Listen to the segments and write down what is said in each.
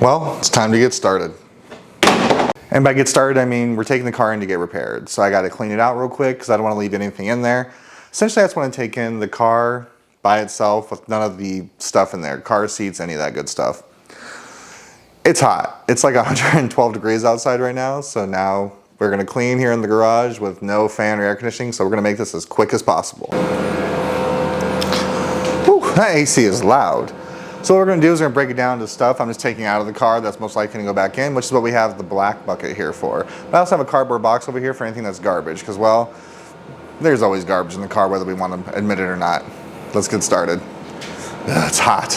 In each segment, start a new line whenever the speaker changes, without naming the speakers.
Well, it's time to get started. And by get started, I mean we're taking the car in to get repaired. So I got to clean it out real quick because I don't want to leave anything in there. Essentially, I just want to take in the car by itself with none of the stuff in there, car seats, any of that good stuff. It's hot. It's like 112 degrees outside right now. So now we're going to clean here in the garage with no fan or air conditioning. So we're going to make this as quick as possible. Whew, that AC is loud. So what we're going to do is we're going to break it down to stuff I'm just taking out of the car that's most likely to go back in, which is what we have the black bucket here for. But I also have a cardboard box over here for anything that's garbage, because, well, there's always garbage in the car whether we want to admit it or not. Let's get started. Ugh, it's hot.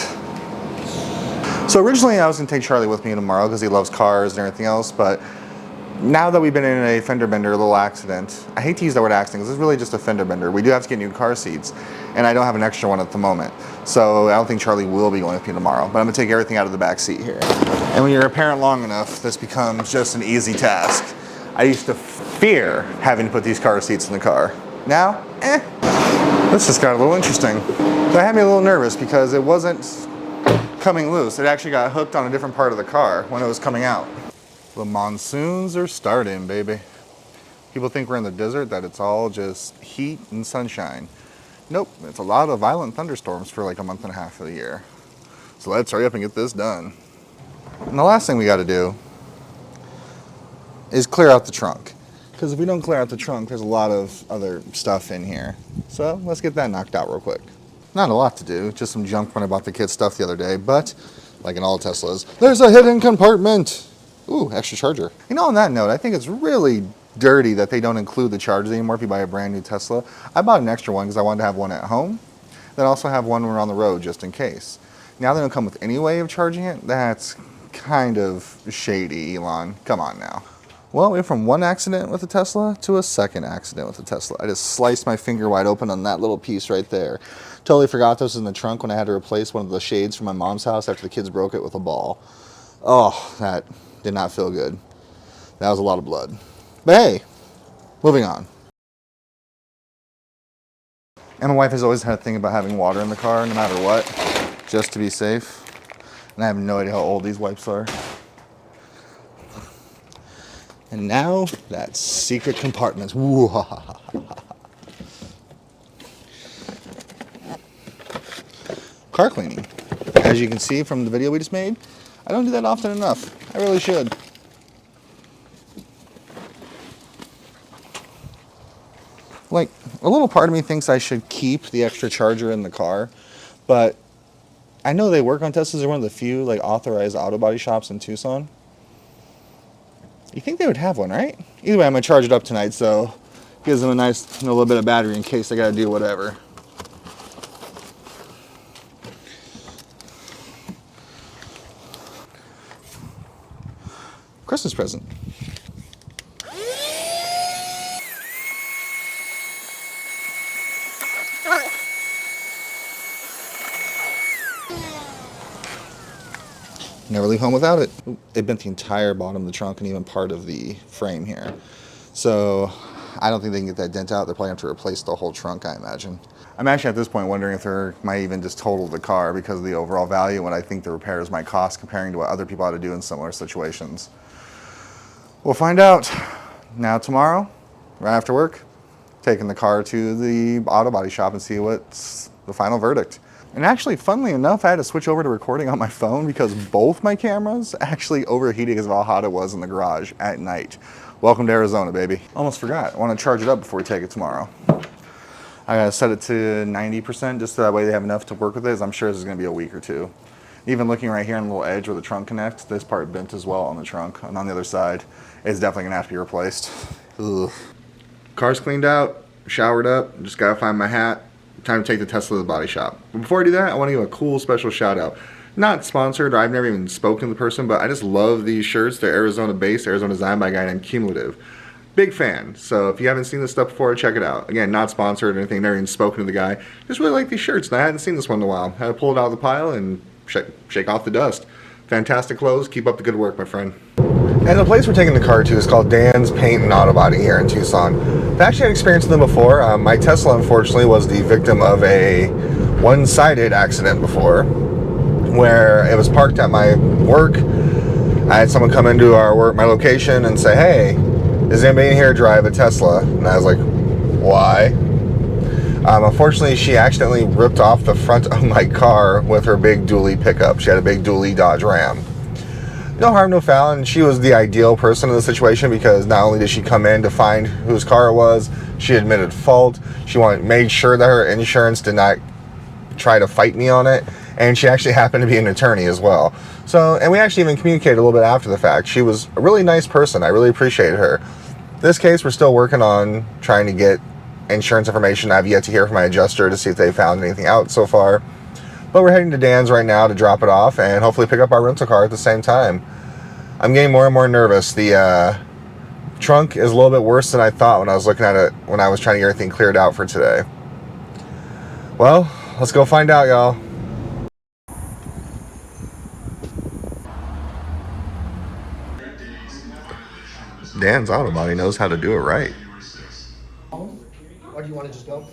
So originally I was going to take Charlie with me tomorrow because he loves cars and everything else, but now that we've been in a fender bender, a little accident, I hate to use the word accident because it's really just a fender bender. We do have to get new car seats, and I don't have an extra one at the moment. So I don't think Charlie will be going with me tomorrow, but I'm going to take everything out of the back seat here. And when you're a parent long enough, this becomes just an easy task. I used to fear having to put these car seats in the car. Now, this just got a little interesting. That had me a little nervous because it wasn't coming loose. It actually got hooked on a different part of the car when it was coming out. The monsoons are starting, baby. People think we're in the desert, that it's all just heat and sunshine. Nope, it's a lot of violent thunderstorms for like a month and a half of the year. So let's hurry up and get this done. And the last thing we got to do is clear out the trunk. Because if we don't clear out the trunk, there's a lot of other stuff in here. So let's get that knocked out real quick. Not a lot to do, just some junk when I bought the kids stuff the other day, but like in all Teslas, there's a hidden compartment. Ooh, extra charger. You know, on that note, I think it's really dirty that they don't include the chargers anymore if you buy a brand new Tesla. I bought an extra one because I wanted to have one at home, then also have one when we're on the road just in case. Now they don't come with any way of charging it. That's kind of shady, Elon. Come on now. Well, we went from one accident with a Tesla to a second accident with a Tesla. I just sliced my finger wide open on that little piece right there. Totally forgot this was in the trunk when I had to replace one of the shades from my mom's house after the kids broke it with a ball. Oh, that did not feel good. That was a lot of blood. But hey, moving on. And my wife has always had a thing about having water in the car no matter what, just to be safe. And I have no idea how old these wipes are. And now that secret compartment. Car cleaning. As you can see from the video we just made, I don't do that often enough. I really should. Like, a little part of me thinks I should keep the extra charger in the car, but I know they work on Teslas. They're one of the few like authorized auto body shops in Tucson. You think they would have one, right? Either way, I'm gonna charge it up tonight, so it gives them a nice little bit of battery in case they gotta do whatever. Christmas present. Never leave home without it. It bent the entire bottom of the trunk and even part of the frame here. So I don't think they can get that dent out. They'll probably have to replace the whole trunk, I imagine. I'm actually at this point wondering if they might even just total the car because of the overall value and what I think the repairs might cost comparing to what other people ought to do in similar situations. We'll find out. Now tomorrow, right after work, taking the car to the auto body shop and see what's the final verdict. And actually, funnily enough, I had to switch over to recording on my phone because both my cameras actually overheated because of how hot it was in the garage at night. Welcome to Arizona, baby. Almost forgot. I want to charge it up before we take it tomorrow. I gotta set it to 90% just so that way they have enough to work with it. I'm sure this is gonna be a week or two. Even looking right here on the little edge where the trunk connects, this part bent as well on the trunk. And on the other side, it's definitely gonna have to be replaced. Ugh. Car's cleaned out, showered up, just gotta find my hat. Time to take the Tesla to the body shop. But before I do that, I want to give a cool special shout out. Not sponsored, or I've never even spoken to the person, but I just love these shirts. They're Arizona based, Arizona designed by a guy named Cumulative. Big fan. So if you haven't seen this stuff before, check it out. Again, not sponsored or anything, never even spoken to the guy. Just really like these shirts, and I hadn't seen this one in a while. Had to pull it out of the pile and shake off the dust. Fantastic clothes. Keep up the good work, my friend. And the place we're taking the car to is called Dan's Paint and Auto Body here in Tucson. I've actually had experience with them before. My Tesla, unfortunately, was the victim of a one-sided accident before. where it was parked at my work. I had someone come into my location and say, "Hey, does anybody in here drive a Tesla?" And I was like, "Why?" Unfortunately, she accidentally ripped off the front of my car with her big dually pickup. She had a big dually Dodge Ram. No harm, no foul, and she was the ideal person in the situation because not only did she come in to find whose car it was, she admitted fault. She made sure that her insurance did not try to fight me on it, and she actually happened to be an attorney as well. So, and we actually even communicated a little bit after the fact. She was a really nice person. I really appreciated her. This case, we're still working on trying to get insurance information. I've yet to hear from my adjuster to see if they found anything out so far. But we're heading to Dan's right now to drop it off and hopefully pick up our rental car at the same time. I'm getting more and more nervous. The trunk is a little bit worse than I thought when I was looking at it when I was trying to get everything cleared out for today. Well, let's go find out, y'all. Dan's Auto Body knows how to do it right.
Or do you want to just go?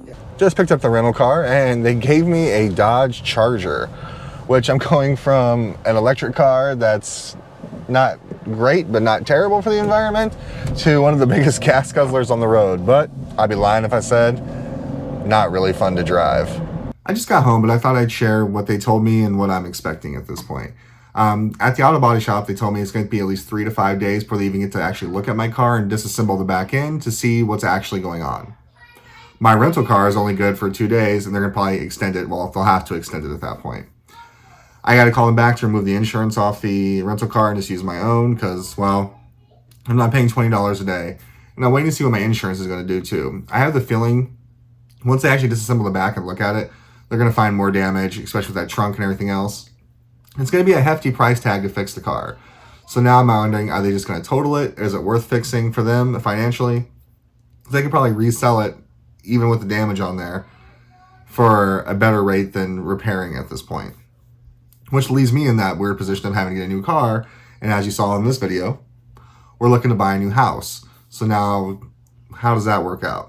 Yeah.
Just picked up the rental car and they gave me a Dodge Charger, which I'm going from an electric car that's not great but not terrible for the environment to one of the biggest gas guzzlers on the road. But I'd be lying if I said not really fun to drive. I just got home, but I thought I'd share what they told me and what I'm expecting at this point. At the auto body shop, they told me it's going to be at least 3 to 5 days before they even get to actually look at my car and disassemble the back end to see what's actually going on. My rental car is only good for 2 days, and they're going to probably extend it. Well, they'll have to extend it at that point. I got to call them back to remove the insurance off the rental car and just use my own because, well, I'm not paying $20 a day. And I'm waiting to see what my insurance is going to do, too. I have the feeling once they actually disassemble the back and look at it, they're going to find more damage, especially with that trunk and everything else. It's going to be a hefty price tag to fix the car. So now I'm wondering, are they just going to total it? Is it worth fixing for them financially? They could probably resell it even with the damage on there for a better rate than repairing at this point. Which leaves me in that weird position of having to get a new car. And as you saw in this video, we're looking to buy a new house. So now, how does that work out?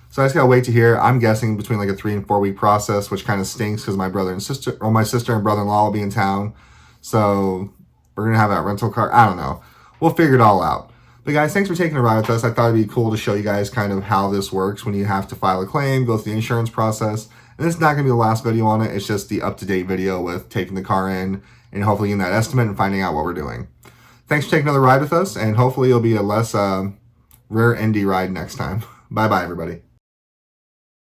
So I just gotta wait to hear. I'm guessing between like a 3 and 4 week process, which kind of stinks because my sister and brother-in-law will be in town. So we're gonna have that rental car. I don't know. We'll figure it all out. But guys, thanks for taking a ride with us. I thought it'd be cool to show you guys kind of how this works when you have to file a claim, go through the insurance process. And this is not going to be the last video on it. It's just the up-to-date video with taking the car in and hopefully getting that estimate and finding out what we're doing. Thanks for taking another ride with us, and hopefully it'll be a less rear-endy ride next time. Bye-bye, everybody.